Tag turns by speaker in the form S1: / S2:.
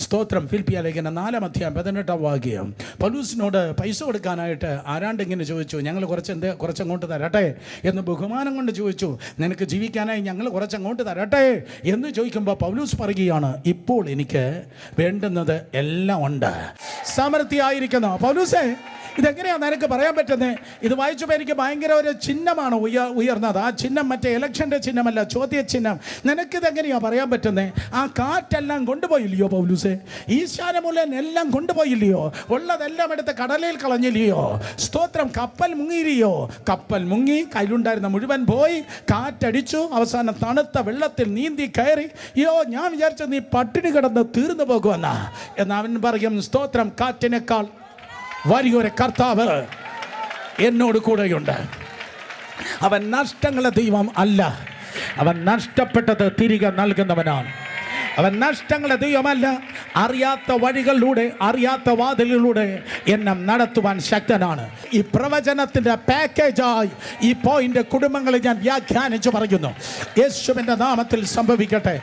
S1: സ്തോത്രം. ഫിലിപ്പിയ ലേഖനം 4-ാം അധ്യായം 18-ാം വാക്യം. പൗലോസിനോട് പൈസ കൊടുക്കാനായിട്ട് ആരാണ്ട് ഇങ്ങനെ ചോദിച്ചു, ഞങ്ങൾ കുറച്ചങ്ങോട്ട് തരട്ടെ എന്ന് ബഹുമാനം കൊണ്ട് ചോദിച്ചു. നിനക്ക് ജീവിക്കാനായി ഞങ്ങൾ കുറച്ചങ്ങോട്ട് തരട്ടെ എന്ന് ചോദിക്കുമ്പോൾ പൗലോസ് പറയുകയാണ്, ഇപ്പോൾ എനിക്ക് വേണ്ടുന്നത് എല്ലാം ഉണ്ട്. സമൃദ്ധിയായിരിക്കുന്നു. പൗലോസേ, ഇതെങ്ങനെയാണ് നിനക്ക് പറയാൻ പറ്റുന്നത്? ഇത് വായിച്ചപ്പോൾ എനിക്ക് ഭയങ്കര ഒരു ചിഹ്നമാണ് ഉയർന്നത്. ആ ചിഹ്നം മറ്റേ ഇലക്ഷൻ്റെ ചിഹ്നമല്ല, ചോദ്യ ചിഹ്നം. നിനക്കിതെങ്ങനെയാണ് പറയാൻ പറ്റുന്നത്? ആ കാറ്റെല്ലാം കൊണ്ടുപോയില്ലയോ പൗലൂസേ? ഈശാനമൂലൻ എല്ലാം കൊണ്ടുപോയില്ലയോ? ഉള്ളതെല്ലാം എടുത്ത് കടലിൽ കളഞ്ഞില്ലയോ? സ്തോത്രം. കപ്പൽ മുങ്ങിയില്ലയോ? കപ്പൽ മുങ്ങി, കയ്യിലുണ്ടായിരുന്ന മുഴുവൻ പോയി, കാറ്റടിച്ചു, അവസാനം തണുത്ത വെള്ളത്തിൽ നീന്തി കയറി. അയ്യോ, ഞാൻ വിചാരിച്ചു നീ പട്ടിണി കിടന്ന് തീർന്നു പോകുമെന്നാ. എന്ന് അവൻ പറയും, സ്തോത്രം, കാറ്റിനേക്കാൾ വലിയൊരു കർത്താവ് എന്നോട് കൂടെയുണ്ട്. അവൻ നഷ്ടങ്ങളെ ദൈവം അല്ല, അവൻ നഷ്ടപ്പെട്ടത് തിരികെ നൽകുന്നവനാണ്. അവൻ നഷ്ടങ്ങളെ ദൈവമല്ല, അറിയാത്ത വഴികളിലൂടെ, അറിയാത്ത വാതിലിലൂടെ എന്നെ നടത്തുവാൻ ശക്തനാണ്. ഈ പ്രവചനത്തിൻ്റെ പാക്കേജായി ഈ പോയിന്റ് കുടുംബങ്ങളെ ഞാൻ വ്യാഖ്യാനിച്ച് പറയുന്നു. യേശുവിൻ്റെ നാമത്തിൽ സംഭവിക്കട്ടെ.